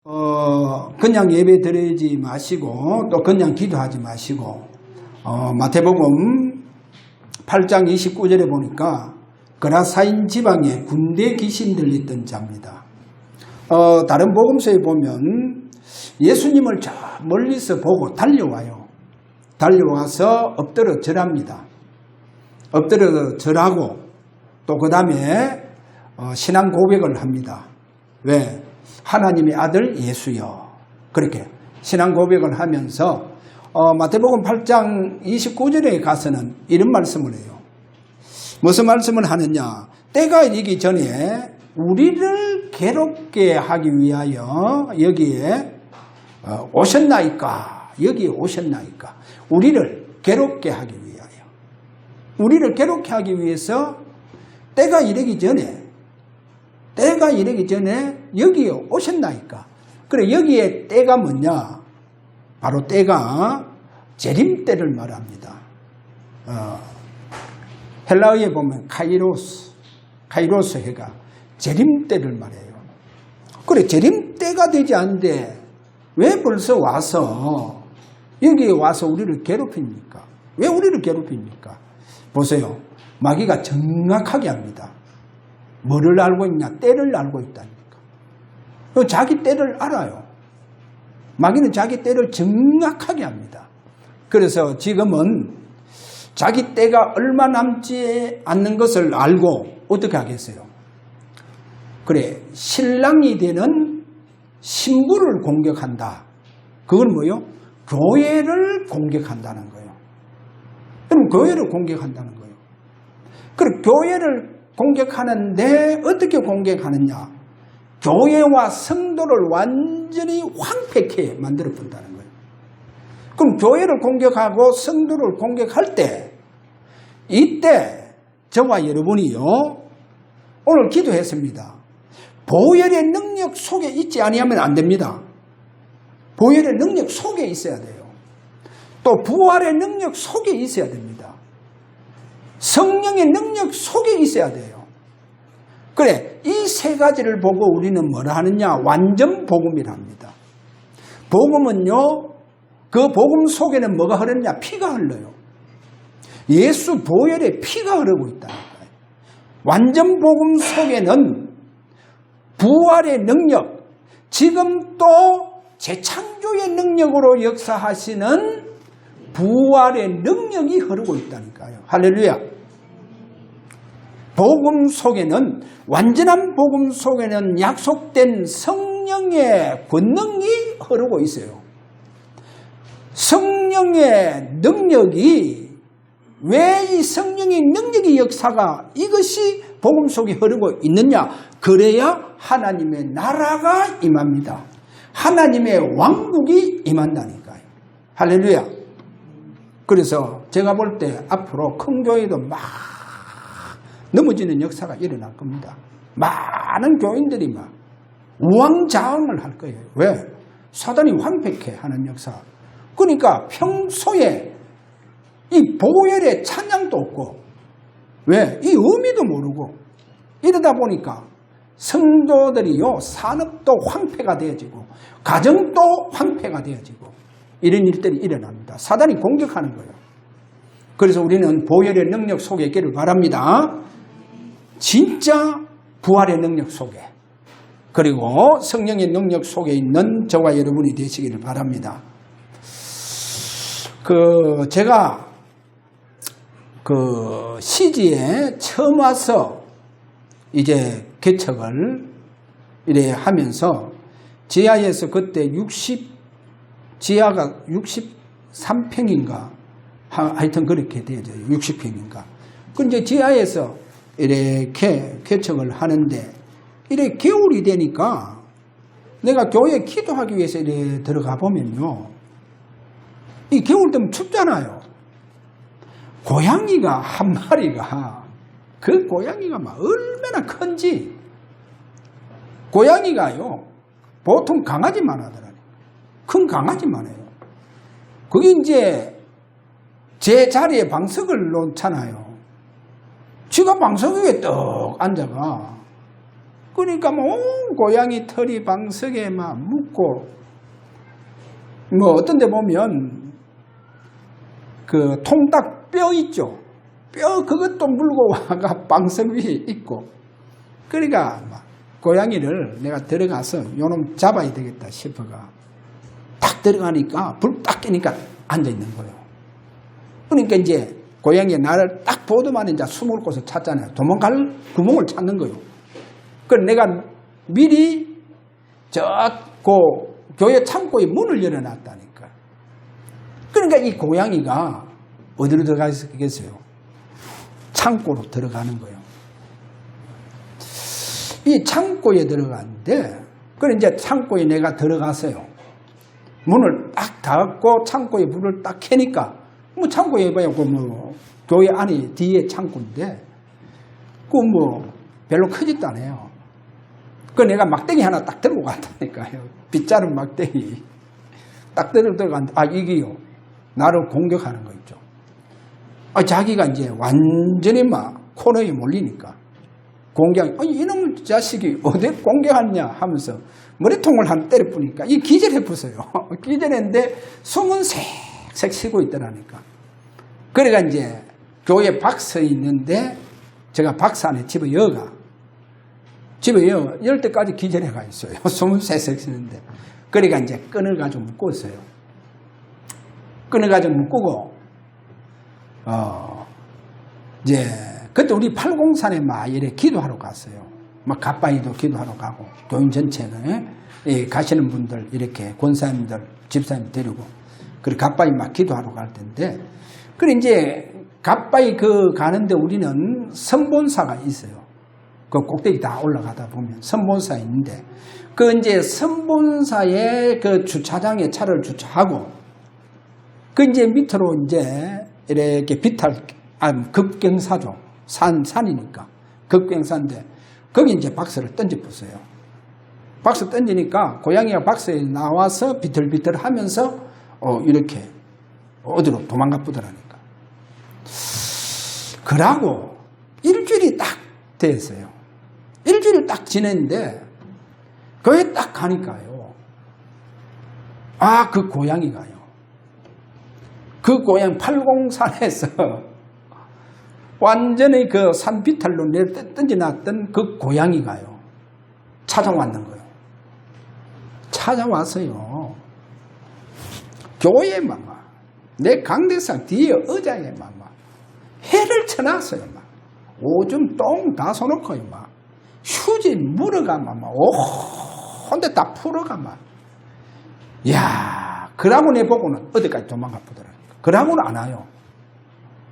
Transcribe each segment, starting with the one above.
그냥 예배 드리지 마시고 또 그냥 기도하지 마시고 마태복음 8장 29절에 보니까 그라사인 지방에 군대 귀신 들렸던 자입니다. 다른 복음서에 보면 예수님을 저 멀리서 보고 달려와요. 달려와서 엎드려 절합니다. 엎드려 절하고 또 그 다음에 신앙 고백을 합니다. 왜? 하나님의 아들 예수여. 그렇게 신앙 고백을 하면서 마태복음 8장 29절에 가서는 이런 말씀을 해요. 무슨 말씀을 하느냐? 때가 이르기 전에 우리를 괴롭게 하기 위하여 여기에 오셨나이까? 여기에 오셨나이까? 우리를 괴롭게 하기 위하여. 우리를 괴롭게 하기 위해서 때가 이르기 전에 여기에 오셨나이까? 그래, 여기에 때가 뭐냐? 바로 때가 재림 때를 말합니다. 헬라어에 보면 카이로스 해가 재림 때를 말해요. 그래, 재림 때가 되지 않는데 왜 벌써 와서 여기에 와서 우리를 괴롭힙니까? 왜 우리를 괴롭힙니까? 보세요. 마귀가 정확하게 합니다. 뭐를 알고 있냐? 때를 알고 있다니까. 자기 때를 알아요. 마귀는 자기 때를 정확하게 합니다. 그래서 지금은 자기 때가 얼마 남지 않는 것을 알고 어떻게 하겠어요? 그래, 신랑이 되는 신부를 공격한다. 그건 뭐요? 교회를 공격한다는 거예요. 그럼 교회를 공격한다는 거예요. 그럼 교회를 공격하는데 어떻게 공격하느냐? 교회와 성도를 완전히 황폐케 만들어 본다는 거예요. 그럼 교회를 공격하고 성도를 공격할 때 이때 저와 여러분이요 오늘 기도했습니다. 보혈의 능력 속에 있지 아니하면 안 됩니다. 보혈의 능력 속에 있어야 돼요. 또 부활의 능력 속에 있어야 됩니다. 성령의 능력 속에 있어야 돼요. 그래, 이 세 가지를 보고 우리는 뭐라 하느냐? 완전 복음이라 합니다. 복음은요, 그 복음 속에는 뭐가 흐르느냐? 피가 흘러요. 예수 보혈의 피가 흐르고 있다니까요. 완전 복음 속에는 부활의 능력, 지금 또 재창조의 능력으로 역사하시는 부활의 능력이 흐르고 있다니까요. 할렐루야. 복음 속에는, 완전한 복음 속에는 약속된 성령의 권능이 흐르고 있어요. 성령의 능력이, 왜 이 성령의 능력의 역사가 이것이 복음 속에 흐르고 있느냐? 그래야 하나님의 나라가 임합니다. 하나님의 왕국이 임한다니까요. 할렐루야. 그래서 제가 볼 때 앞으로 큰 교회도 막 넘어지는 역사가 일어날 겁니다. 많은 교인들이 막 우왕좌왕을 할 거예요. 왜? 사단이 황폐케 하는 역사. 그러니까 평소에 이 보혈의 찬양도 없고, 왜? 이 의미도 모르고 이러다 보니까 성도들이요, 산업도 황폐가 되어지고 가정도 황폐가 되어지고 이런 일들이 일어납니다. 사단이 공격하는 거예요. 그래서 우리는 보혈의 능력 속에 있기를 바랍니다. 진짜 부활의 능력 속에, 그리고 성령의 능력 속에 있는 저와 여러분이 되시기를 바랍니다. 제가 시지에 처음 와서 이제 개척을 이래 하면서 지하에서 그때 지하가 63평인가 하여튼 그렇게 되어져요. 60평인가. 그 이제 지하에서 이렇게 개척을 하는데 이래 겨울이 되니까 내가 교회에 기도하기 위해서 이래 들어가 보면요, 이 겨울 되면 춥잖아요. 고양이가 한 마리가, 그 고양이가 막 얼마나 큰지, 고양이가요 보통 강아지만 하더라고요. 큰 강아지만 해요. 그게 이제 제 자리에 방석을 놓잖아요. 지가 방석 위에 떡 앉아가 그러니까 뭐 고양이 털이 방석에 막 묻고 뭐 어떤 데 보면 그 통닭 뼈 있죠. 뼈 그것도 물고 와가 방석 위에 있고 그러니까 막 고양이를 내가 들어가서 요놈 잡아야 되겠다 싶어가 딱 들어가니까 불 딱 끄니까 앉아있는 거예요. 그러니까 이제 고양이가 나를 딱 보더만 이제 숨을 곳을 찾잖아요. 도망갈 구멍을 찾는 거예요. 그래서 내가 미리 교회 창고에 문을 열어놨다니까. 그러니까 이 고양이가 어디로 들어가 있겠어요? 창고로 들어가는 거예요. 이 창고에 들어갔는데, 그래 이제 창고에 내가 들어갔어요. 문을 딱 닫고 창고에 불을 딱 켜니까, 뭐 창고에 봐야 뭐 교회 안이 뒤에 창고인데, 그 뭐 별로 크지도 않아요. 그 내가 막대기 하나 딱 들고 갔다니까요. 빗자루 막대기. 딱 들어갔는데, 아, 이게요. 나를 공격하는 거 있죠. 아, 자기가 이제 완전히 막 코너에 몰리니까. 이놈 자식이 어디 공격하냐 하면서 머리통을 한 때려뿌니까 이 기절해보세요. 기절했는데 숨은 색색 쉬고 있더라니까. 그래가 이제 교회 박스 있는데 제가 박스 안에 열 때까지 기절해가 있어요. 숨은 색색 쉬는데. 그러니까 이제 끈을 가지고 묶었어요. 끈을 가지고 묶고, 이제, 그때 우리 팔공산에 막 이래 기도하러 갔어요. 막 가빠이도 기도하러 가고, 교인 전체는, 가시는 분들, 이렇게 권사님들, 집사님 데리고, 그리고 가빠이 막 기도하러 갈 텐데, 그래 이제, 가빠이 가는데 우리는 선본사가 있어요. 그 꼭대기 다 올라가다 보면 선본사 있는데, 그 이제 선본사의 그 주차장에 차를 주차하고, 그 이제 밑으로 이제 이렇게 급경사죠. 산이니까. 급경사인데, 거기 이제 박스를 던져보세요. 박스 던지니까 고양이가 박스에 나와서 비틀비틀 하면서, 이렇게 어디로 도망가 보더라니까. 그러고 일주일이 딱 됐어요. 일주일 딱 지냈는데, 거기 딱 가니까요. 아, 그 고양이가요. 그 고양 팔공산에서 완전히 그 산비탈로 던져놨던 그 고양이가요. 찾아왔는 거예요. 찾아와서요. 교회에 막 내 강대상 뒤에 의자에 막 해를 쳐놨어요. 막 오줌 똥 다 써놓고요. 막 휴지 물어가 막 혼자 다 풀어가 막. 야, 그러고 내 보고는 어디까지 도망가 보더라고요. 그러고는 안 와요.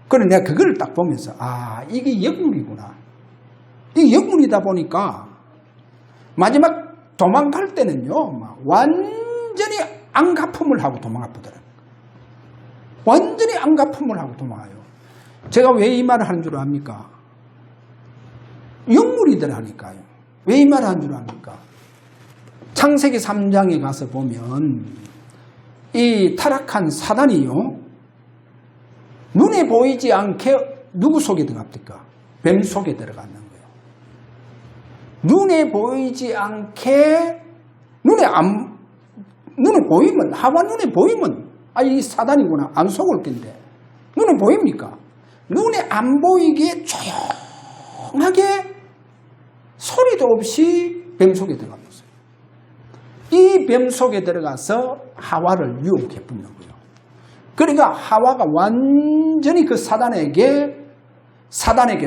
그래 내가 그걸 딱 보면서 아, 이게 역물이구나. 이게 역물이다 보니까 마지막 도망갈 때는요, 막 완전히 안가품을 하고 도망가 보더라고요. 완전히 안가품을 하고 도망가요. 제가 왜 이 말을 하는 줄 압니까? 역물이더라니까요. 왜 이 말을 하는 줄 압니까? 창세기 3장에 가서 보면 이 타락한 사단이요, 눈에 보이지 않게 누구 속에 들어갑니까? 뱀 속에 들어가는 거예요. 눈에 보이지 않게, 눈에 보이면, 하와 눈에 보이면, 아, 이 사단이구나. 안 속을 건데. 눈에 보입니까? 눈에 안 보이게 조용하게 소리도 없이 뱀 속에 들어갔어요. 이 뱀 속에 들어가서 하와를 유혹해 붙는 거예요. 그러니까 하와가 완전히 그 사단에게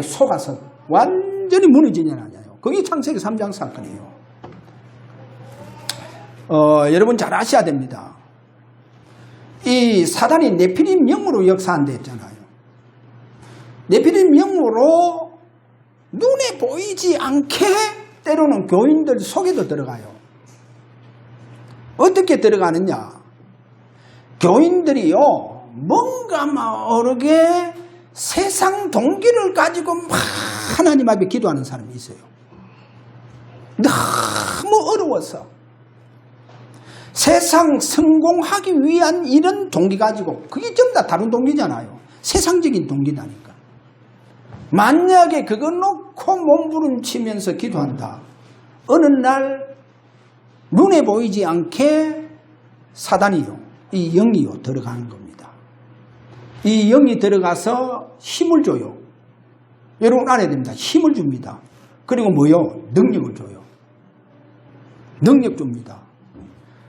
속아서 완전히 무너지냐 아니에요. 그게 창세기 3장 사건이에요. 여러분 잘 아셔야 됩니다. 이 사단이 네피림 영으로 역사한다 했잖아요. 네피림 영으로 눈에 보이지 않게 때로는 교인들 속에도 들어가요. 어떻게 들어가느냐? 교인들이요, 뭔가 모르게 세상 동기를 가지고 막 하나님 앞에 기도하는 사람이 있어요. 너무 어려워서. 세상 성공하기 위한 이런 동기 가지고, 그게 전부 다 다른 동기잖아요. 세상적인 동기다니까. 만약에 그거 놓고 몸부림치면서 기도한다. 어느 날 눈에 보이지 않게 사단이요, 이 영이요 들어가는 겁니다. 이 영이 들어가서 힘을 줘요. 여러분 알아야 됩니다. 힘을 줍니다. 그리고 뭐요? 능력을 줘요. 능력 줍니다.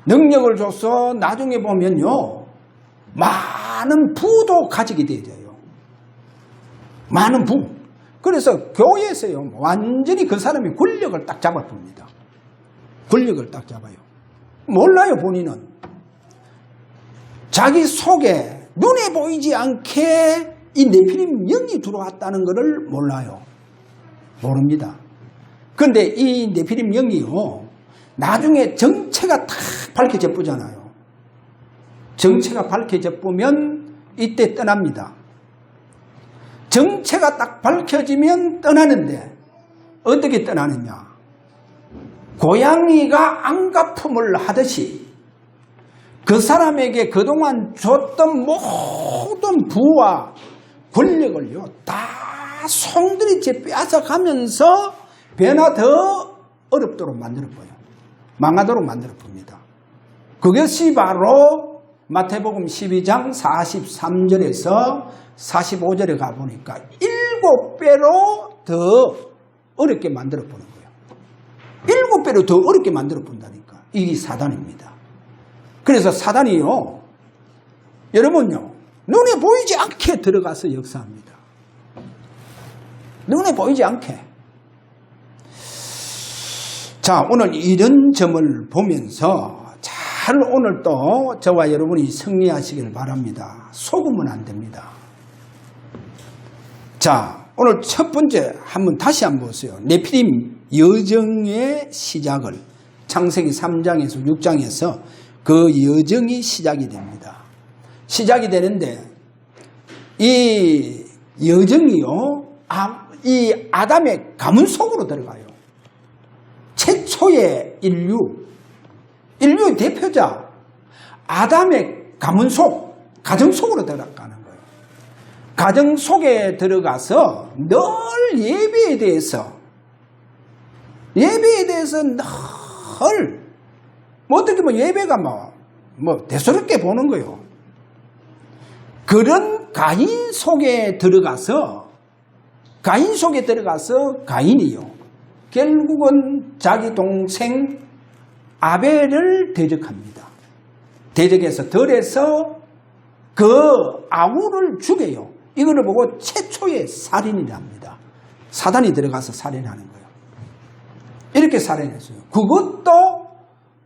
능력을 줘서 나중에 보면요, 많은 부도 가지게 되어요. 많은 부. 그래서 교회에서요, 완전히 그 사람이 권력을 딱 잡아봅니다. 권력을 딱 잡아요. 몰라요, 본인은. 자기 속에 눈에 보이지 않게 이 네피림 영이 들어왔다는 것을 몰라요. 모릅니다. 그런데 이 네피림 영이요, 나중에 정체가 탁 밝혀져 보잖아요. 정체가 밝혀져 보면 이때 떠납니다. 정체가 딱 밝혀지면 떠나는데 어떻게 떠나느냐? 고양이가 안가품을 하듯이 그 사람에게 그동안 줬던 모든 부와 권력을요 다 송두리째 빼앗아가면서 변화 더 어렵도록 만들어버려요. 망하도록 만들어봅니다. 그것이 바로 마태복음 12장 43절에서 45절에 가보니까 7배로 더 어렵게 만들어보는 거예요. 7배로 더 어렵게 만들어본다니까. 이게 사단입니다. 그래서 사단이요, 여러분요, 눈에 보이지 않게 들어가서 역사합니다. 눈에 보이지 않게. 자, 오늘 이런 점을 보면서 잘 오늘 또 저와 여러분이 승리하시길 바랍니다. 속으면 안 됩니다. 자, 오늘 첫 번째 다시 한번 보세요. 네피림 여정의 시작을 창세기 3장에서 6장에서 그 여정이 시작이 됩니다. 시작이 되는데 이 여정이요, 이 아담의 가문 속으로 들어가요. 최초의 인류의 대표자 아담의 가문 속, 가정 속으로 들어가는 거예요. 가정 속에 들어가서 늘 예배에 대해서 늘 어떻게 예배가 대수롭게 보는 거예요. 그런 가인 속에 들어가서 가인이요, 결국은 자기 동생 아벨을 대적합니다. 대적해서 덜해서 그 아우를 죽여요. 이거를 보고 최초의 살인이랍니다. 사단이 들어가서 살인하는 거예요. 이렇게 살인했어요. 그것도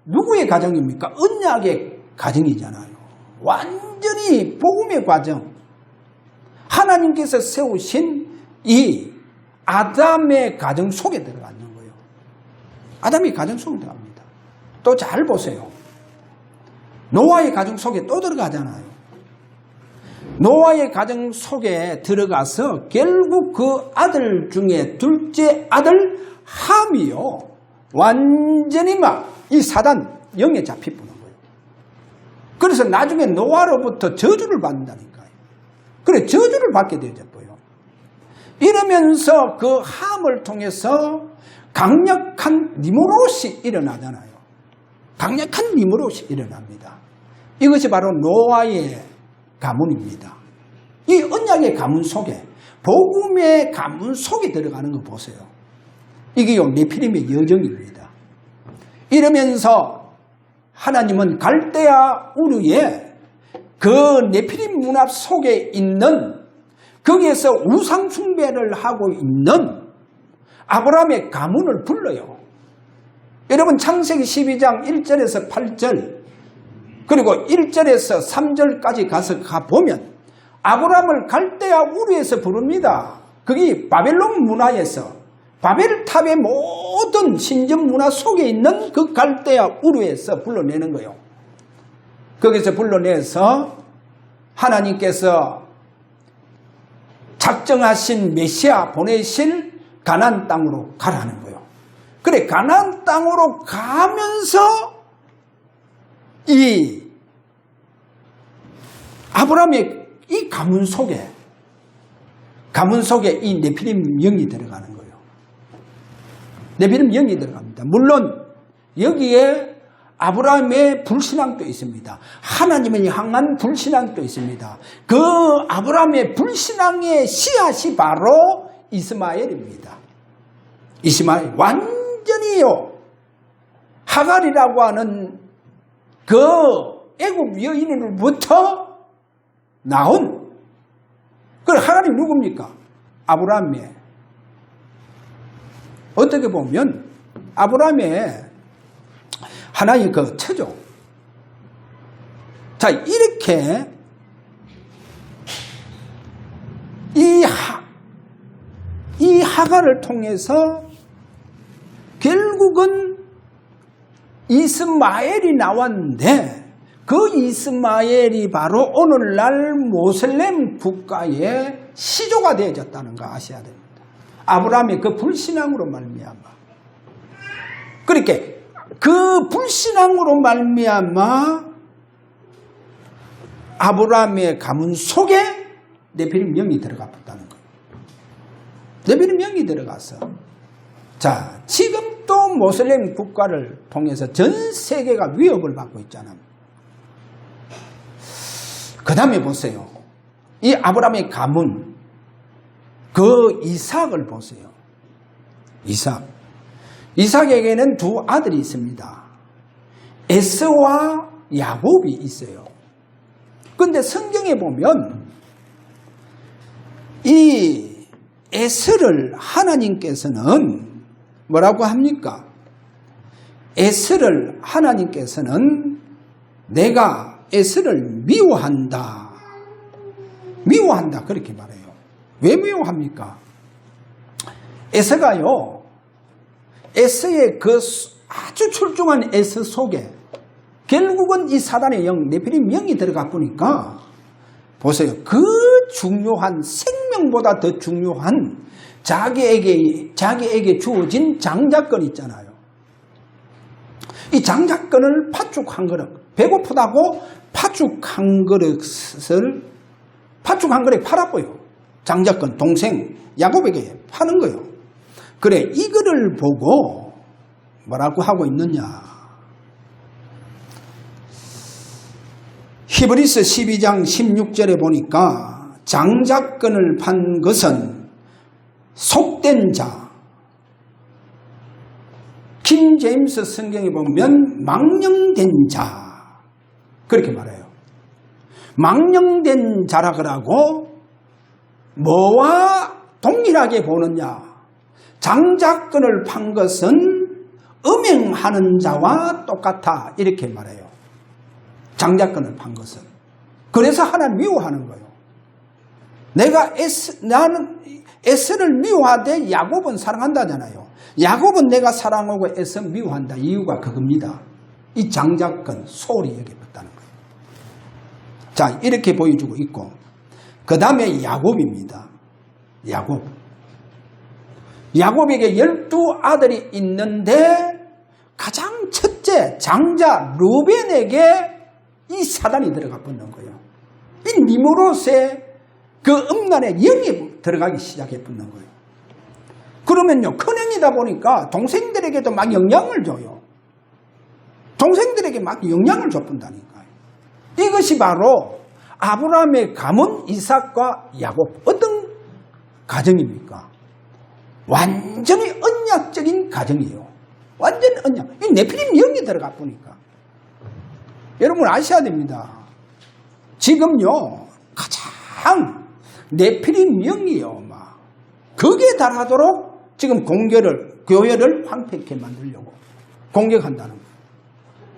누구의 가정입니까? 언약의 가정이잖아요. 완전히 복음의 과정. 하나님께서 세우신 이 아담의 가정 속에 들어가는 거예요. 아담이 가정 속에 들어갑니다. 또 잘 보세요. 노아의 가정 속에 또 들어가잖아요. 노아의 가정 속에 들어가서 결국 그 아들 중에 둘째 아들 함이요, 완전히 이 사단 영에 잡혀보는 거예요. 그래서 나중에 노아로부터 저주를 받는다니까요. 그래, 저주를 받게 되어져요. 이러면서 그 함을 통해서 강력한 니무롯이 일어나잖아요. 강력한 니무롯이 일어납니다. 이것이 바로 노아의 가문입니다. 이 언약의 가문 속에, 복음의 가문 속에 들어가는 거 보세요. 이게 네피림의 여정입니다. 이러면서 하나님은 갈대아 우르에 그 네피림 문화 속에 있는, 거기에서 우상 숭배를 하고 있는 아브라함의 가문을 불러요. 여러분 창세기 12장 1절에서 8절 그리고 1절에서 3절까지 가보면 아브라함을 갈대아 우르에서 부릅니다. 그게 바벨론 문화에서, 바벨탑의 모든 신전 문화 속에 있는 그 갈대아 우르에서 불러내는 거예요. 거기서 불러내서 하나님께서 작정하신 메시아 보내실 가나안 땅으로 가라는 거예요. 그래, 가나안 땅으로 가면서 이 아브라함의 이 가문 속에 이 네피림 영이 들어가는 거예요. 네피림 영이 들어갑니다. 물론 여기에 아브라함의 불신앙도 있습니다. 하나님을 향한 불신앙도 있습니다. 그 아브라함의 불신앙의 씨앗이 바로 이스마엘입니다. 이스마엘 완전히요 하갈이라고 하는 그 애굽 여인으로부터 나온 그 하갈이 누굽니까? 아브라함의 어떻게 보면 아브라함의 하나의 그 처죠. 자, 이렇게 이 하갈을 통해서 결국은 이스마엘이 나왔는데 그 이스마엘이 바로 오늘날 모슬렘 국가의 시조가 되어졌다는 거 아셔야 됩니다. 아브라함의 그 불신앙으로 말미암아. 그렇게 그 불신앙으로 말미암아 아브라함의 가문 속에 네피림 영이 들어가 봤다는 거예요. 네피림 영이 들어가서 자 지금 또 모슬렘 국가를 통해서 전 세계가 위협을 받고 있잖아요. 그 다음에 보세요. 이 아브라함의 가문 그 이삭을 보세요. 이삭에게는 두 아들이 있습니다. 에서와 야곱이 있어요. 그런데 성경에 보면 이 에서를 하나님께서는 뭐라고 합니까? 에서를 하나님께서는 내가 에서를 미워한다. 미워한다 그렇게 말해요. 왜 미워합니까? 에서가요. 에서의 그 아주 출중한 에서 속에 결국은 이 사단의 영, 네피림 영이 들어가 보니까 보세요. 그 중요한 생명보다 더 중요한 자기에게 주어진 장자권 있잖아요. 이 장자권을 팥죽 한 그릇, 배고프다고 팥죽 한 그릇 팔았고요. 장자권 동생 야곱에게 파는 거예요. 그래 이거를 보고 뭐라고 하고 있느냐. 히브리서 12장 16절에 보니까 장자권을 판 것은 속된 자. 킹 제임스 성경에 보면 망령된 자 그렇게 말해요. 망령된 자라 그러고 뭐와 동일하게 보느냐. 장자권을 판 것은 음행하는 자와 똑같아 이렇게 말해요. 장자권을 판 것은. 그래서 하나님 미워하는 거예요. 나는 에서를 미워하되 야곱은 사랑한다잖아요. 야곱은 내가 사랑하고 에서 미워한다. 이유가 그겁니다. 이 장자권 소홀히 여겨봤다는 거예요. 자 이렇게 보여주고 있고 그 다음에 야곱입니다. 야곱에게 12아들이 있는데 가장 첫째 장자 루벤에게 이 사단이 들어가 붙는 거예요. 이 니므롯의 그 음란의 영이 들어가기 시작해 붙는 거예요. 그러면요 큰형이다 보니까 동생들에게도 막 영향을 줘요. 동생들에게 막 영향을 줘본다니까요. 이것이 바로 아브라함의 가문 이삭과 야곱 어떤 가정입니까? 완전히 언약적인 가정이에요. 완전 언약. 이 네피림 영이 들어가 보니까 여러분 아셔야 됩니다. 지금요 가장 네피림 영이요 막 극에 달하도록 지금 교회를 황폐케 만들려고 공격한다는 거예요.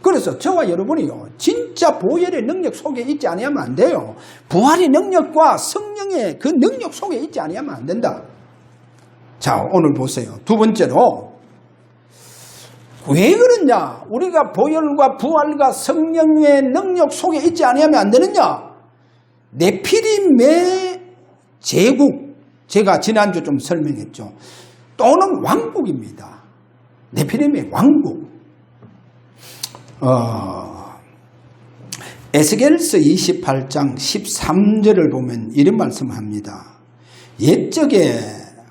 그래서 저와 여러분이요 진짜 보혈의 능력 속에 있지 않으면 안 돼요. 부활의 능력과 성령의 그 능력 속에 있지 않으면 안 된다. 자 오늘 보세요. 두 번째로 왜 그러냐. 우리가 보혈과 부활과 성령의 능력 속에 있지 않으면 안 되느냐. 네피림의 제국 제가 지난주 좀 설명했죠. 또는 왕국입니다. 네피림의 왕국. 에스겔서 28장 13절을 보면 이런 말씀을 합니다. 옛적에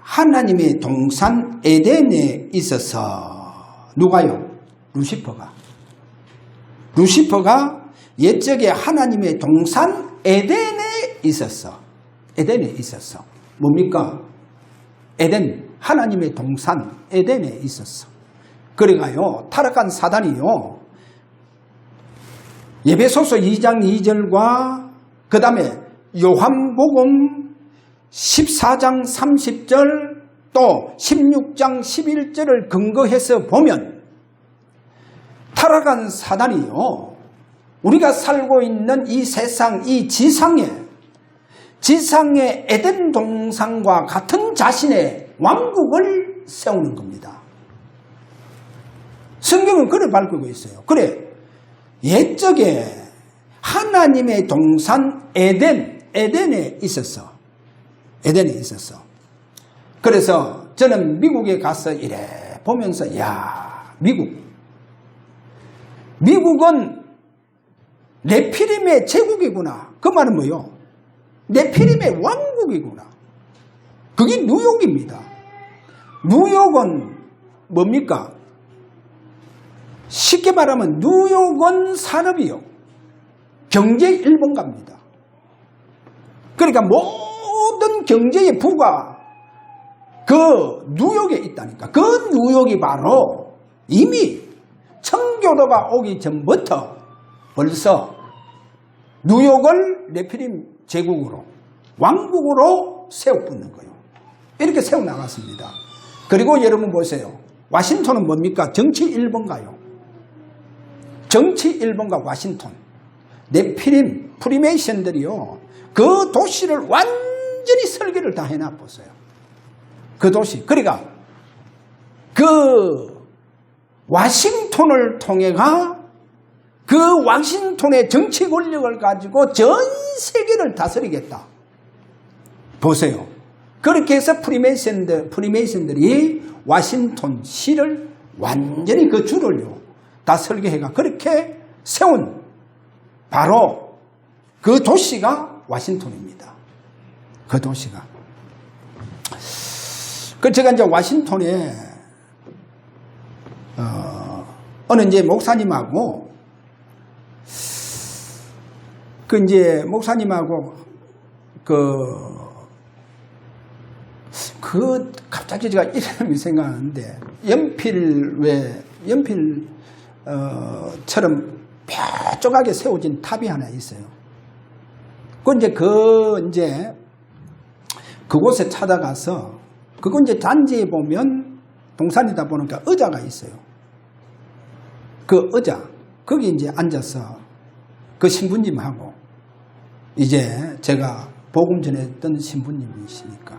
하나님의 동산 에덴에 있어서 누가요? 루시퍼가 옛적에 하나님의 동산 에덴에 있었어. 뭡니까? 에덴, 하나님의 동산 에덴에 있었어. 그래가요, 타락한 사단이요, 에베소서 2장 2절과 그 다음에 요한복음 14장 30절 또 16장 11절을 근거해서 보면 타락한 사단이요, 우리가 살고 있는 이 세상, 이 지상의 에덴 동산과 같은 자신의 왕국을 세우는 겁니다. 성경은 그래 밝히고 있어요. 그래, 옛적에 하나님의 동산 에덴에 있었어. 그래서 저는 미국에 가서 이래 보면서, 야, 미국은 네피림의 제국이구나. 그 말은 뭐요? 네피림의 왕국이구나. 그게 뉴욕입니다. 뉴욕은 뭡니까? 쉽게 말하면 뉴욕은 산업이요, 경제 1번가입니다. 그러니까 모든 경제의 부가 그 뉴욕에 있다니까. 그 뉴욕이 바로 이미 청교도가 오기 전부터 벌써 뉴욕을 네피림 제국으로, 왕국으로 세워붙는 거예요. 이렇게 세워나갔습니다. 그리고 여러분 보세요. 와싱턴은 뭡니까? 정치 1번가요. 정치 1번가 와싱턴. 네피림 프리메이션들이요, 그 도시를 완전히 설계를 다 해놔보세요. 그 도시. 그러니까 그 와싱턴을 통해가 그 와싱턴의 정치 권력을 가지고 전 세계를 다스리겠다. 보세요. 그렇게 해서 프리메이슨들이 와싱턴 시를 완전히 그 줄을요 다 설계해가 그렇게 세운 바로 그 도시가 와싱턴입니다. 그 도시가. 그 제가 이제 와싱턴에 어느 이제 목사님하고 갑자기 제가 이름이 생각나는데, 연필처럼 뾰족하게 세워진 탑이 하나 있어요. 그곳에 찾아가서, 그거 이제 단지에 보면 동산이다 보니까 의자가 있어요. 그 의자, 거기 이제 앉아서 그 신부님하고, 이제 제가 복음 전했던 신부님이시니까.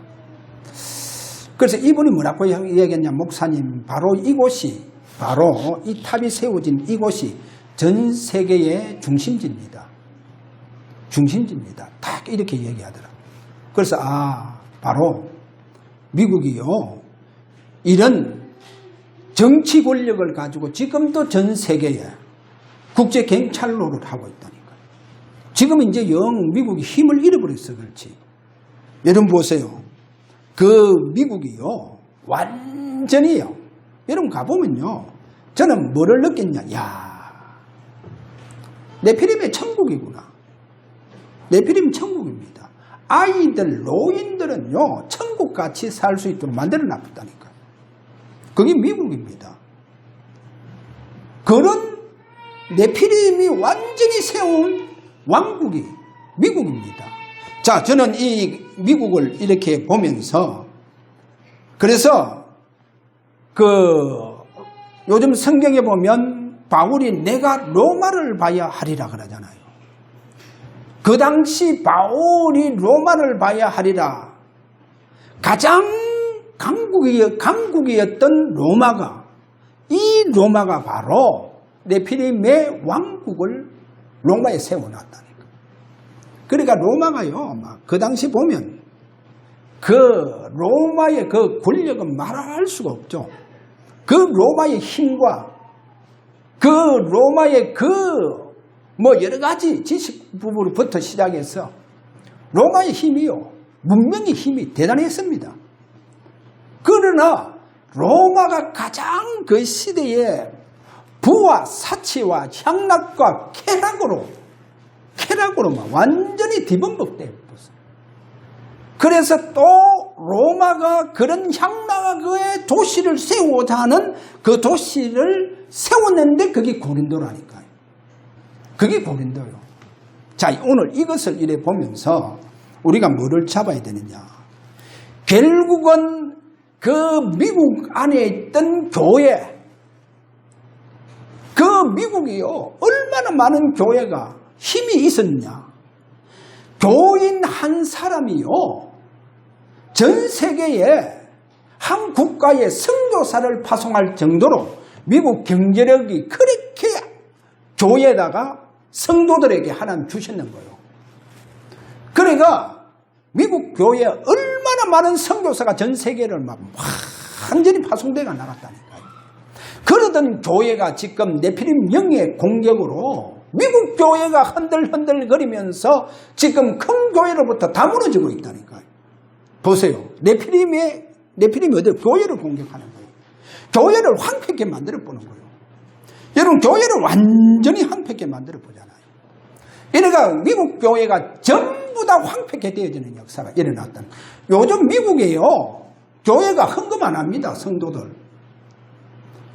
그래서 이분이 뭐라고 얘기했냐, 목사님, 바로 이곳이, 바로 이 탑이 세워진 이곳이 전 세계의 중심지입니다. 딱 이렇게 얘기하더라고요. 그래서 바로 미국이요, 이런 정치 권력을 가지고 지금도 전 세계에 국제 경찰로를 하고 있다니까요. 지금 이제 미국이 힘을 잃어버렸어. 그렇지. 여러분 보세요. 그 미국이요, 완전히요, 여러분 가보면요, 저는 뭐를 느꼈냐, 네피림의 천국이구나. 네피림 천국입니다. 아이들, 노인들은요, 천국같이 살 수 있도록 만들어 놨다니까요. 그게 미국입니다. 그런 네피림이 완전히 세운 왕국이 미국입니다. 자, 저는 이 미국을 이렇게 보면서, 그래서 요즘 성경에 보면 바울이 내가 로마를 봐야 하리라 그러잖아요. 그 당시 바울이 로마를 봐야 하리라. 가장 강국이었던 로마가 바로 네피림의 왕국을 로마에 세워놨다니까. 그러니까 로마가요, 그 당시 보면 그 로마의 그 권력은 말할 수가 없죠. 그 로마의 힘과 그 로마의 여러 가지 지식 부분부터 시작해서 로마의 힘이요, 문명의 힘이 대단했습니다. 그러나 로마가 가장 그 시대에 부와 사치와 향락과 쾌락으로 막 완전히 뒤범벅되어 있었어요. 그래서 또 로마가 그런 향락의 도시를 세우고자 하는 그 도시를 세웠는데 그게 고린도라니까요. 그게 고린도요. 자, 오늘 이것을 이래 보면서 우리가 뭐를 잡아야 되느냐. 결국은 그 미국 안에 있던 교회, 그 미국이요, 얼마나 많은 교회가 힘이 있었냐. 교인 한 사람이요, 전 세계에 한 국가의 선교사를 파송할 정도로 미국 경제력이 그렇게 교회에다가 성도들에게 하나님 주셨는 거예요. 그러니까 미국 교회에 얼마나 많은 선교사가 전 세계를 막 완전히 파송돼가 나갔다니까요. 그러던 교회가 지금 네피림 영의 공격으로 미국 교회가 흔들흔들거리면서 지금 큰 교회로부터 다 무너지고 있다니까요. 보세요. 네피림이 어디 교회를 공격하는 거예요. 교회를 황폐하게 만들어 보는 거예요. 여러분, 교회를 완전히 황폐하게 만들어 보잖아요. 이래가 미국 교회가 전부 다 황폐하게 되어지는 역사가 일어났다. 요즘 미국에요, 교회가 헌금 안 합니다. 성도들.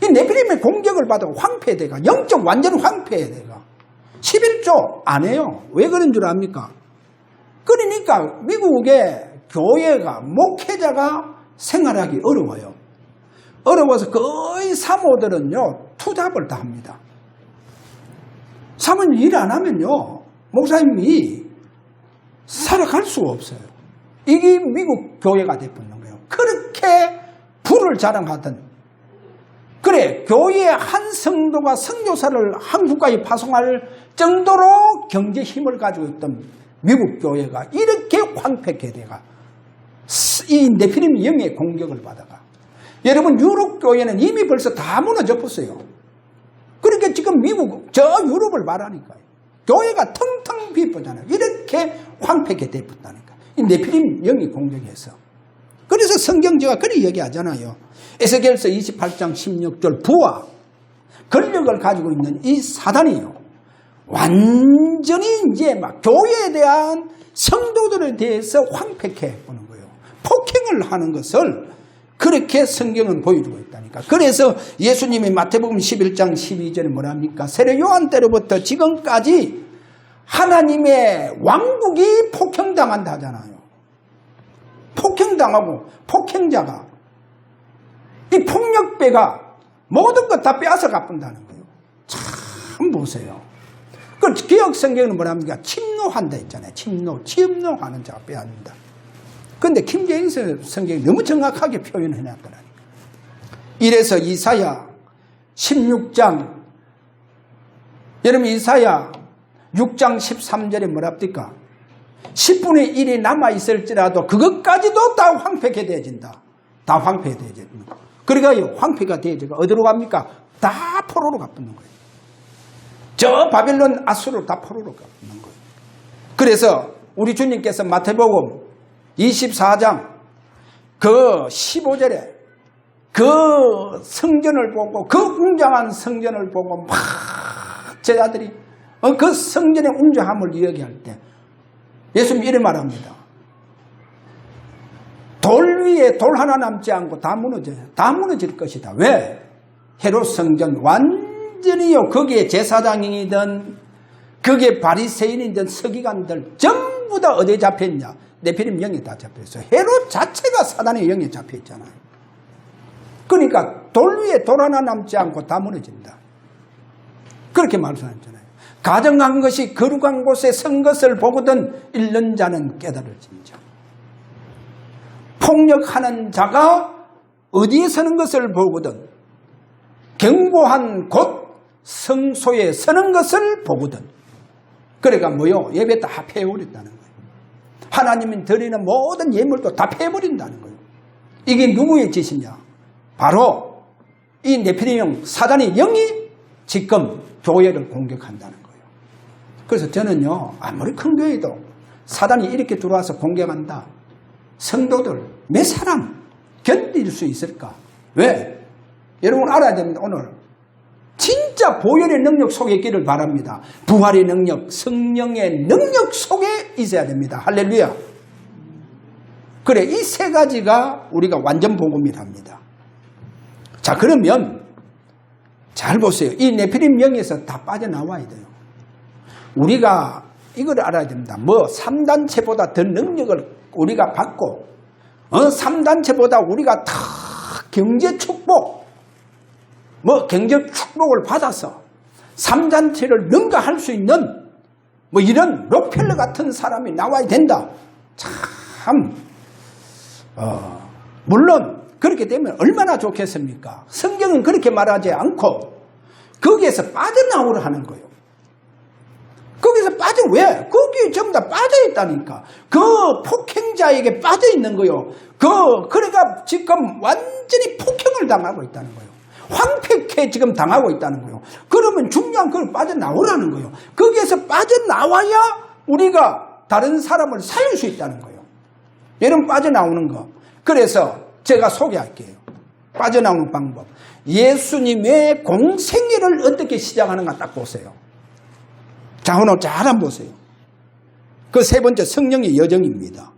이 네피림의 공격을 받아 황폐돼가, 영적 완전 황폐돼가 11조 안 해요. 왜 그런 줄 압니까? 그러니까 미국의 교회가, 목회자가 생활하기 어려워요. 어려워서 거의 사모들은요, 투잡을 다 합니다. 사모님 일 안 하면요, 목사님이 살아갈 수가 없어요. 이게 미국 교회가 되어버리는 거예요. 그렇게 부를 자랑하던, 그래, 교회의 한 성도가 선교사를 한 국가에 파송할 정도로 경제 힘을 가지고 있던 미국 교회가 이렇게 황폐하게 돼가 이 네피림 영의 공격을 받아가, 여러분, 유럽 교회는 이미 벌써 다 무너져 버렸어요. 그러니까 지금 미국, 저 유럽을 말하니까요. 교회가 텅텅 비었잖아요. 이렇게 황폐하게 되었다니까. 이 네피림 영이 공격해서. 그래서 성경제가 그리 얘기하잖아요. 에스겔서 28장 16절, 부와 권력을 가지고 있는 이 사단이요, 완전히 이제 막 교회에 대한 성도들에 대해서 황폐케 보는 거예요. 폭행을 하는 것을 그렇게 성경은 보여주고 있다니까. 그래서 예수님이 마태복음 11장 12절에 뭐랍니까? 세례 요한 때로부터 지금까지 하나님의 왕국이 폭행당한다 하잖아요. 폭행당하고 폭행자가, 이 폭력배가 모든 것 다 빼앗아 가본다는 거예요. 참 보세요. 그 기억 성경은 뭐랍니까? 침노한다 했잖아요. 침노하는 자가 빼앗는다. 그런데 킹제임스 성경이 너무 정확하게 표현해놨더라니까. 이래서 이사야 16장, 여러분 이사야 6장 13절에 뭐랍니까? 10분의 1이 남아있을지라도 그것까지도 다 황폐하게 되어진다. 다 황폐해져진다. 그러니까 황폐가 되어지고 어디로 갑니까? 다 포로로 가붙는 거예요. 저 바빌론 아수르로 다 포로로 가붙는 거예요. 그래서 우리 주님께서 마태복음 24장 그 15절에 그 성전을 보고, 그 웅장한 성전을 보고 막 제자들이 그 성전의 웅장함을 이야기할 때 예수님 이래 말합니다. 돌 위에 돌 하나 남지 않고 다 무너져요. 다 무너질 것이다. 왜? 헤롯 성전 완전히요, 거기에 제사장이든 거기에 바리새인이든 서기관들 전부 다 어디에 잡혔냐? 네피림 영에 다 잡혔어요. 헤롯 자체가 사단의 영에 잡혀있잖아요. 그러니까 돌 위에 돌 하나 남지 않고 다 무너진다. 그렇게 말씀하셨잖아요. 가정한 것이 거룩한 곳에 선 것을 보거든 잃는 자는 깨달을진저. 폭력하는 자가 어디에 서는 것을 보거든 경고한 곳 성소에 서는 것을 보거든. 그러니까 뭐요? 예배 다 폐해버린다는 거예요. 하나님이 드리는 모든 예물도 다 폐해버린다는 거예요. 이게 누구의 짓이냐? 바로 이 네피림 사단의 영이 지금 교회를 공격한다는 거예요. 그래서 저는요, 아무리 큰 교회도 사단이 이렇게 들어와서 공격한다. 성도들 몇 사람 견딜 수 있을까? 왜? 여러분 알아야 됩니다. 오늘 진짜 보혈의 능력 속에 있기를 바랍니다. 부활의 능력, 성령의 능력 속에 있어야 됩니다. 할렐루야. 그래, 이 세 가지가 우리가 완전 복음이랍니다. 자, 그러면 잘 보세요. 이 네피림 영에서 다 빠져나와야 돼요. 우리가 이걸 알아야 됩니다. 3단체보다 더 능력을 우리가 받고 3단체보다 우리가 더 경제 축복, 경제 축복을 받아서 3단체를 능가할 수 있는 이런 록펠러 같은 사람이 나와야 된다. 참 물론 그렇게 되면 얼마나 좋겠습니까? 성경은 그렇게 말하지 않고 거기에서 빠져나오라 하는 거예요. 거기서 왜? 거기에 전부 다 빠져있다니까. 그 폭행자에게 빠져있는 거요. 그래가 지금 완전히 폭행을 당하고 있다는 거예요. 황폐케 지금 당하고 있다는 거예요. 그러면 중요한 걸 빠져나오라는 거예요. 거기에서 빠져나와야 우리가 다른 사람을 살릴 수 있다는 거예요. 여러분 빠져나오는 거. 그래서 제가 소개할게요. 빠져나오는 방법. 예수님의 공생애를 어떻게 시작하는가 딱 보세요. 자, 오늘 잘 한번 보세요. 그 세 번째 성령의 여정입니다.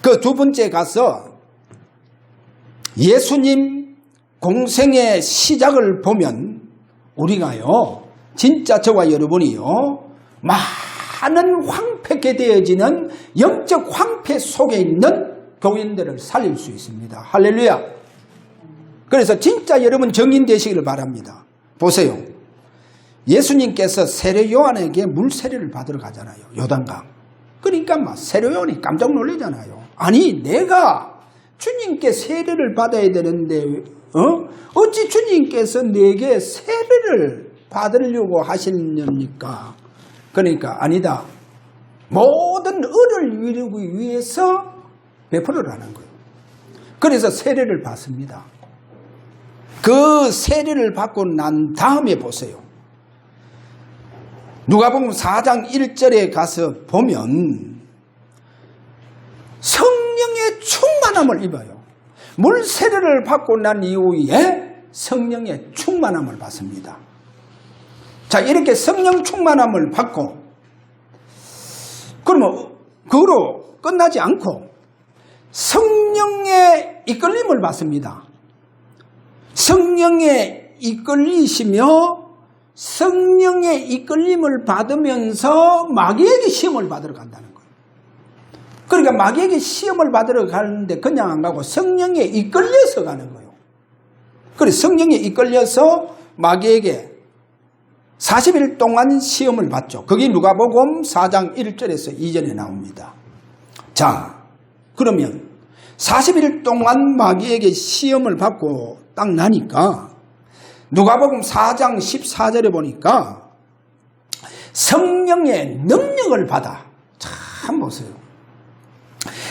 그 두 번째 가서 예수님 공생의 시작을 보면 우리가요, 진짜 저와 여러분이요, 많은 황폐게 되어지는 영적 황폐 속에 있는 교인들을 살릴 수 있습니다. 할렐루야. 그래서 진짜 여러분 정인 되시기를 바랍니다. 보세요. 예수님께서 세례 요한에게 물 세례를 받으러 가잖아요. 요단강. 그러니까 세례 요한이 깜짝 놀라잖아요. 아니 내가 주님께 세례를 받아야 되는데 어찌 주님께서 내게 세례를 받으려고 하시렵니까? 그러니까 아니다. 모든 의를 이루기 위해서 베풀으라는 거예요. 그래서 세례를 받습니다. 그 세례를 받고 난 다음에 보세요. 누가복음 4장 1절에 가서 보면 성령의 충만함을 입어요. 물 세례를 받고 난 이후에 성령의 충만함을 받습니다. 자, 이렇게 성령 충만함을 받고 그러면 그거로 끝나지 않고 성령의 이끌림을 받습니다. 성령의 이끌리시며 성령의 이끌림을 받으면서 마귀에게 시험을 받으러 간다는 거예요. 그러니까 마귀에게 시험을 받으러 가는데 그냥 안 가고 성령에 이끌려서 가는 거예요. 그래서 성령에 이끌려서 마귀에게 40일 동안 시험을 받죠. 거기 누가복음 4장 1절에서 2절에 나옵니다. 자, 그러면 40일 동안 마귀에게 시험을 받고 딱 나니까 누가복음 4장 14절에 보니까 성령의 능력을 받아. 참 보세요.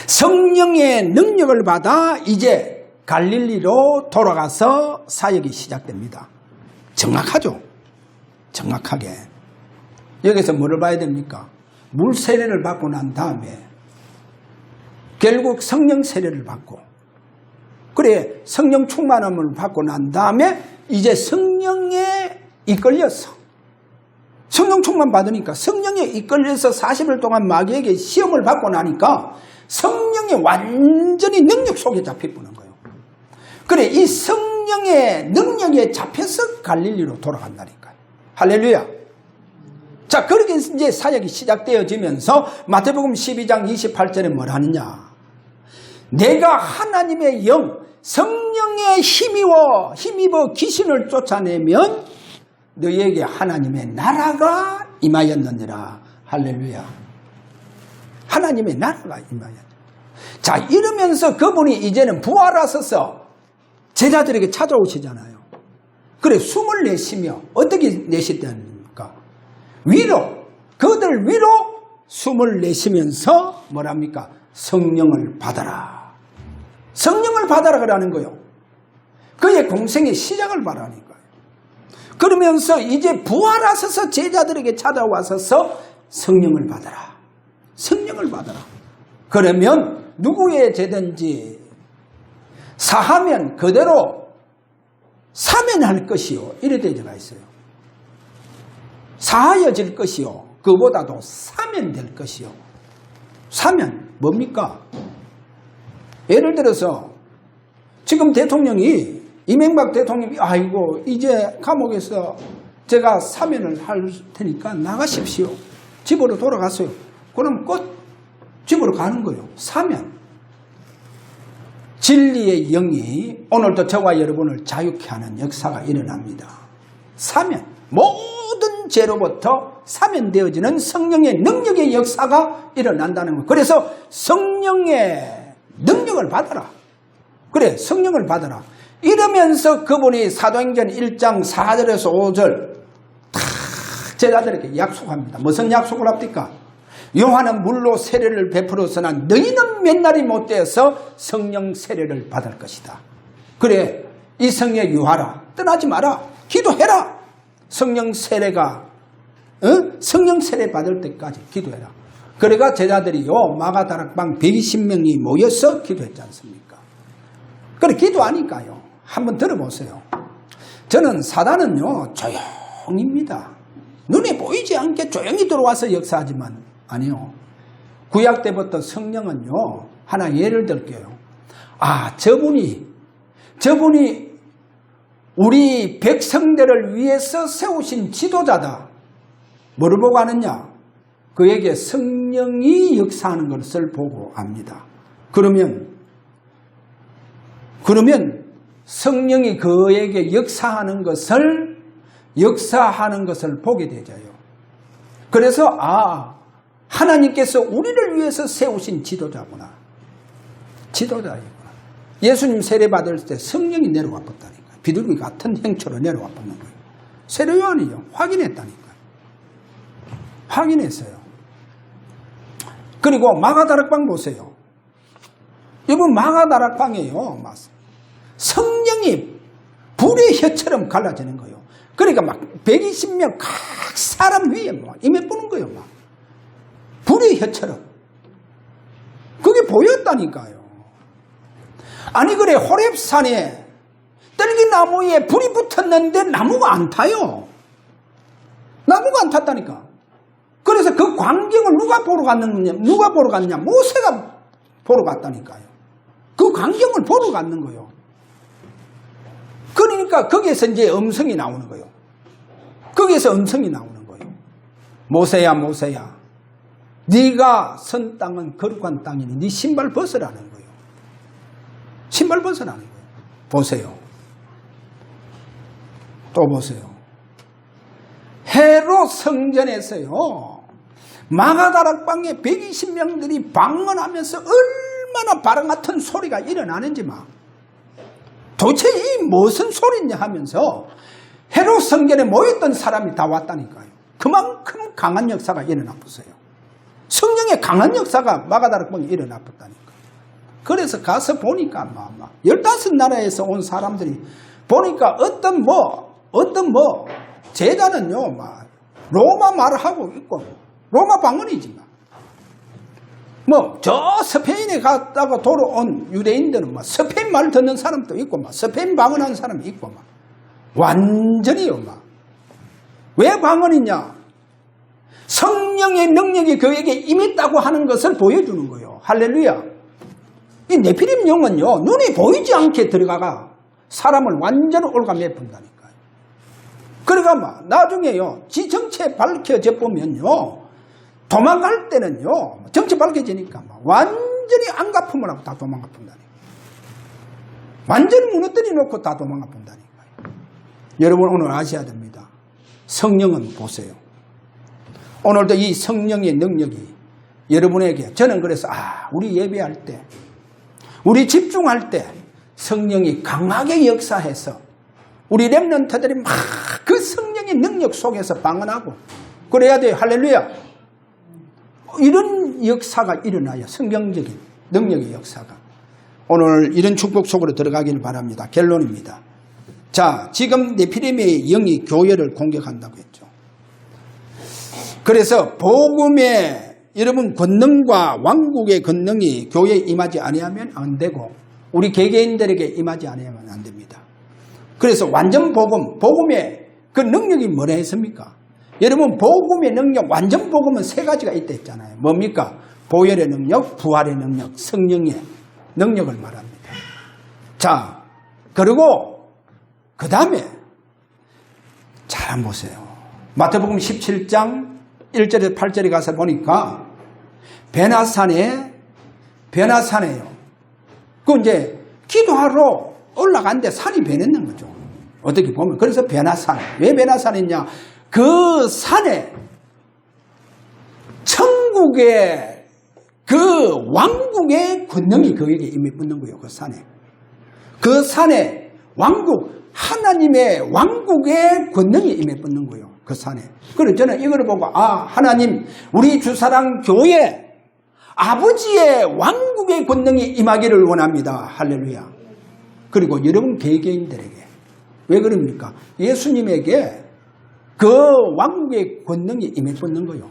성령의 능력을 받아 이제 갈릴리로 돌아가서 사역이 시작됩니다. 정확하죠? 정확하게. 여기서 뭐를 봐야 됩니까? 물 세례를 받고 난 다음에 결국 성령 세례를 받고 그래 성령 충만함을 받고 난 다음에 이제 성령에 이끌려서 성령 충만 받으니까 성령에 이끌려서 40일 동안 마귀에게 시험을 받고 나니까 성령의 완전히 능력 속에 잡혀보는 거예요. 그래 이 성령의 능력에 잡혀서 갈릴리로 돌아간다니까요. 할렐루야. 자, 그렇게 이제 사역이 시작되어지면서 마태복음 12장 28절에 뭘 하느냐. 내가 하나님의 영, 성령의 힘입어 귀신을 쫓아내면 너희에게 하나님의 나라가 임하였느니라. 할렐루야. 하나님의 나라가 임하였느니라. 자, 이러면서 그분이 이제는 부활하셔서 제자들에게 찾아오시잖아요. 그래 숨을 내쉬며 어떻게 내쉬다니까? 위로, 그들 위로 숨을 내쉬면서 뭐랍니까? 성령을 받아라. 성령을 받아라 그러는 거예요. 그의 공생의 시작을 말하는 거예요. 그러면서 이제 부활하셔서 제자들에게 찾아와서 성령을 받아라. 성령을 받아라. 그러면 누구의 죄든지 사하면 그대로 사면할 것이요. 이래 되어가 있어요. 사하여질 것이요. 그보다도 사면될 것이요. 사면 뭡니까? 예를 들어서 지금 대통령이 이명박 대통령이 아이고 이제 감옥에서 제가 사면을 할 테니까 나가십시오. 집으로 돌아가세요. 그럼 끝. 집으로 가는 거예요. 사면. 진리의 영이 오늘도 저와 여러분을 자유케 하는 역사가 일어납니다. 사면. 모든 죄로부터 사면되어지는 성령의 능력의 역사가 일어난다는 거예요. 그래서 성령의 능력을 받아라. 그래, 성령을 받아라. 이러면서 그분이 사도행전 1장 4절에서 5절 다 제자들에게 약속합니다. 무슨 약속을 합니까? 요한은 물로 세례를 베풀었으나 너희는 몇 날이 못되어서 성령 세례를 받을 것이다. 그래, 이 성령에 유하라. 떠나지 마라. 기도해라. 성령 세례가 성령 세례 받을 때까지 기도해라. 그래가 제자들이요 마가다락방 120명이 모여서 기도했지 않습니까? 그래 기도하니까요. 한번 들어보세요. 저는 사단은요 조용입니다. 눈에 보이지 않게 조용히 들어와서 역사하지만 아니요. 구약 때부터 성령은요 하나 예를 들게요. 아 저분이 우리 백성들을 위해서 세우신 지도자다. 뭐를 보고 아느냐? 그에게 성령이 역사하는 것을 보고 압니다. 그러면 성령이 그에게 역사하는 것을 보게 되져요. 그래서 하나님께서 우리를 위해서 세우신 지도자구나. 지도자이구나. 예수님 세례 받을 때 성령이 내려와 봤다니까요. 비둘기 같은 행처로 내려와 봤는 거예요. 세례 요한이요. 확인했다니까요. 확인했어요. 그리고 마가다락방 보세요. 이번 마가다락방이에요. 성령이 불의 혀처럼 갈라지는 거예요. 그러니까 막 120명 각 사람 위에 임해 뿌는 거예요. 막. 불의 혀처럼. 그게 보였다니까요. 아니 그래 호렙산에 떨기나무에 불이 붙었는데 나무가 안 타요. 나무가 안 탔다니까. 그래서 그 광경을 누가 보러 갔느냐? 모세가 보러 갔다니까요. 그 광경을 보러 갔는 거예요. 그러니까 거기에서 이제 음성이 나오는 거예요. 거기에서 음성이 나오는 거예요. 모세야 모세야 네가 선 땅은 거룩한 땅이니 네 신발 벗으라는 거예요. 신발 벗으라는 거예요. 보세요. 또 보세요. 헤롯 성전에서요. 마가다락방에 120명들이 방문하면서 얼마나 바람 같은 소리가 일어나는지 도대체 이 무슨 소리냐 하면서 헤롯 성전에 모였던 사람이 다 왔다니까요. 그만큼 강한 역사가 일어났어요. 성령의 강한 역사가 마가다락방에 일어났다니까요. 그래서 가서 보니까 15나라에서 온 사람들이 보니까 어떤 제자는요 로마 말을 하고 있고 로마 방언이지 저 스페인에 갔다가 돌아온 유대인들은 스페인 말 듣는 사람도 있고 스페인 방언하는 사람이 있고 완전히요 왜 방언이냐? 성령의 능력이 그에게 임했다고 하는 것을 보여주는 거예요. 할렐루야. 이 네피림 영은요 눈이 보이지 않게 들어가가 사람을 완전히 올가매푼다니까요. 그러니까 나중에요 지 정체 밝혀져 보면요 도망갈 때는요 정체 밝혀지니까 완전히 안갚음을 하고 다 도망가 푼다니까요. 완전히 무너뜨려 놓고 다 도망가 푼다니까요. 여러분 오늘 아셔야 됩니다. 성령은 보세요. 오늘도 이 성령의 능력이 여러분에게 저는 그래서 우리 예배할 때 우리 집중할 때 성령이 강하게 역사해서 우리 렘넌트들이 막 그 성령의 능력 속에서 방언하고 그래야 돼요. 할렐루야. 이런 역사가 일어나요. 성경적인 능력의 역사가. 오늘 이런 축복 속으로 들어가기를 바랍니다. 결론입니다. 자, 지금 네피림의 영이 교회를 공격한다고 했죠. 그래서 복음의 여러분 권능과 왕국의 권능이 교회에 임하지 아니하면 안 되고 우리 개개인들에게 임하지 않으면 안 됩니다. 그래서 완전 복음, 복음의 그 능력이 뭐라 했습니까? 여러분, 복음의 능력, 완전 복음은 세 가지가 있다 했잖아요. 뭡니까? 보혈의 능력, 부활의 능력, 성령의 능력을 말합니다. 자, 그리고 그 다음에 잘 한번 보세요. 마태복음 17장 1절에서 8절에 가서 보니까 베나산에요. 그 이제 기도하러 올라갔는데 산이 변했는 거죠. 어떻게 보면. 그래서 베나산. 왜 베나산이냐? 그 산에 천국의 그 왕국의 권능이 그에게 임해 붙는 거예요. 그 산에. 그 산에 왕국, 하나님의 왕국의 권능이 임해 붙는 거예요. 그 산에. 그래서 저는 이걸 보고, 아, 하나님, 우리 주사랑 교회 아버지의 왕국의 권능이 임하기를 원합니다. 할렐루야. 그리고 여러분 개개인들에게. 왜 그럽니까? 예수님에게 그 왕국의 권능이 임해 붙는 거예요.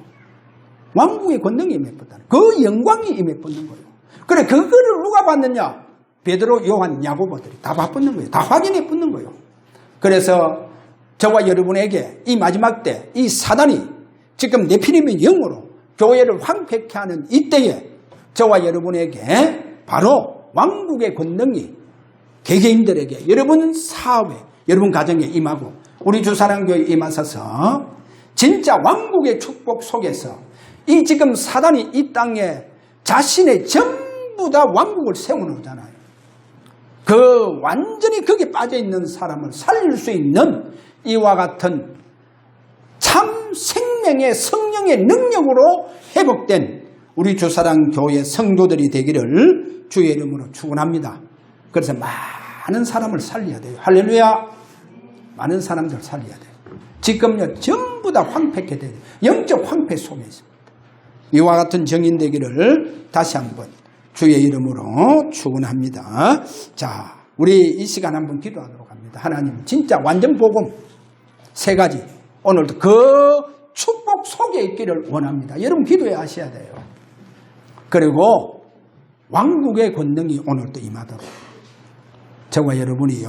왕국의 권능이 임해 붙다. 그 영광이 임해 붙는 거예요. 그래, 그거를 누가 받느냐? 베드로, 요한, 야고보들이 다 받붙는 거예요. 다 확인해 붙는 거예요. 그래서 저와 여러분에게 이 마지막 때 이 사단이 지금 네피림의 영으로 교회를 황폐케 하는 이때에 저와 여러분에게 바로 왕국의 권능이 개개인들에게, 여러분 사업에, 여러분 가정에 임하고 우리 주사랑교회에 임하셔서 진짜 왕국의 축복 속에서 이 지금 사단이 이 땅에 자신의 전부 다 왕국을 세워놓잖아요. 그 완전히 거기에 빠져있는 사람을 살릴 수 있는 이와 같은 참 생명의 성령의 능력으로 회복된 우리 주사랑 교회 성도들이 되기를 주의 이름으로 축원합니다. 그래서 많은 사람을 살려야 돼요. 할렐루야. 많은 사람들 살려야 돼요. 지금요 전부 다 황폐케 돼요. 영적 황폐 속에 있습니다. 이와 같은 정인 되기를 다시 한번 주의 이름으로 축원합니다. 자, 우리 이 시간 한번 기도하도록 합니다. 하나님, 진짜 완전 복음 세 가지 오늘도 그 축복 속에 있기를 원합니다. 여러분 기도해 하셔야 돼요. 그리고 왕국의 권능이 오늘도 임하도록 저와 여러분이요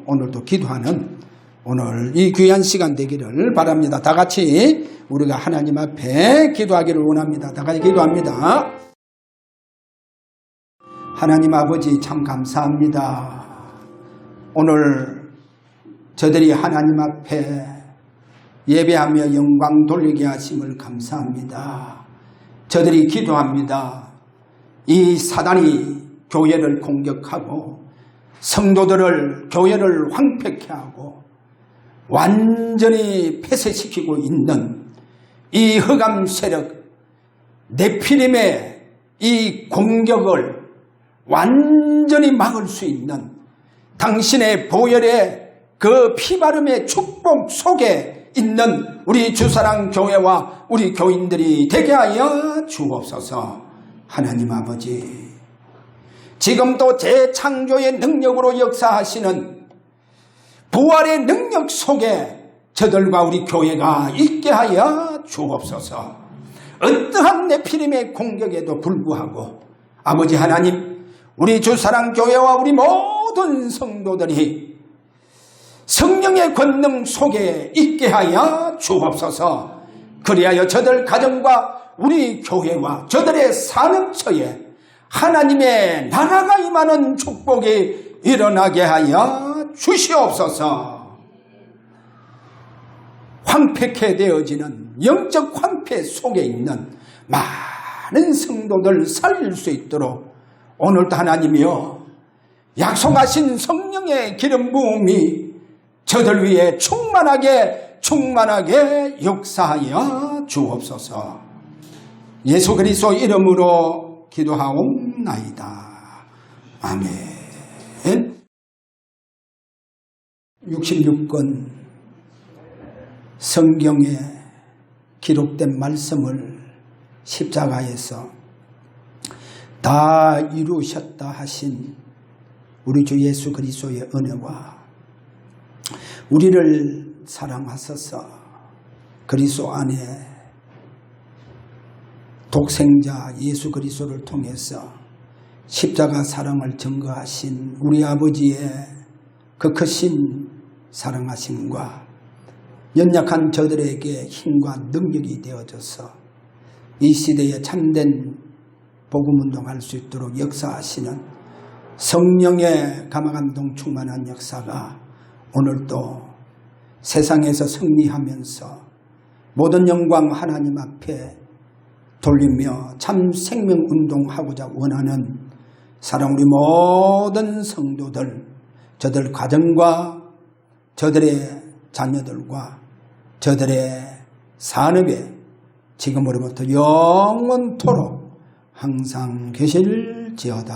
오늘도 기도하는 오늘 이 귀한 시간 되기를 바랍니다. 다 같이 우리가 하나님 앞에 기도하기를 원합니다. 다 같이 기도합니다. 하나님 아버지 참 감사합니다. 오늘 저들이 하나님 앞에 예배하며 영광 돌리게 하심을 감사합니다. 저들이 기도합니다. 이 사단이 교회를 공격하고 성도들을 교회를 황폐케 하고 완전히 폐쇄시키고 있는 이 흑암 세력 네피림의 이 공격을 완전히 막을 수 있는 당신의 보혈의 그 피바름의 축복 속에 있는 우리 주사랑 교회와 우리 교인들이 되게 하여 주옵소서. 하나님 아버지, 지금도 재창조의 능력으로 역사하시는 부활의 능력 속에 저들과 우리 교회가 있게 하여 주옵소서. 어떠한 네피림의 공격에도 불구하고 아버지 하나님, 우리 주사랑 교회와 우리 모든 성도들이 성령의 권능 속에 있게 하여 주옵소서. 그리하여 저들 가정과 우리 교회와 저들의 산업처에 하나님의 나라가 임하는 축복이 일어나게 하여 주시옵소서. 황폐케 되어지는 영적 황폐 속에 있는 많은 성도들 살릴 수 있도록 오늘도 하나님이여 약속하신 성령의 기름 부음이 저들 위해 충만하게 역사하여 주옵소서. 예수 그리스도 이름으로 기도하옵나이다. 아멘. 66권 성경에 기록된 말씀을 십자가에서 다 이루셨다 하신 우리 주 예수 그리스도의 은혜와 우리를 사랑하셔서 그리스도 안에 독생자 예수 그리스도를 통해서 십자가 사랑을 증거하신 우리 아버지의 그 크신 사랑하심과 연약한 저들에게 힘과 능력이 되어져서 이 시대에 참된 복음운동할 수 있도록 역사하시는 성령의 감화감동 충만한 역사가 오늘도 세상에서 승리하면서 모든 영광 하나님 앞에 돌리며 참 생명운동하고자 원하는 사랑 우리 모든 성도들, 저들 가정과 저들의 자녀들과 저들의 산업에 지금으로부터 영원토록 항상 계실지어다.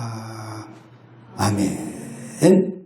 아멘.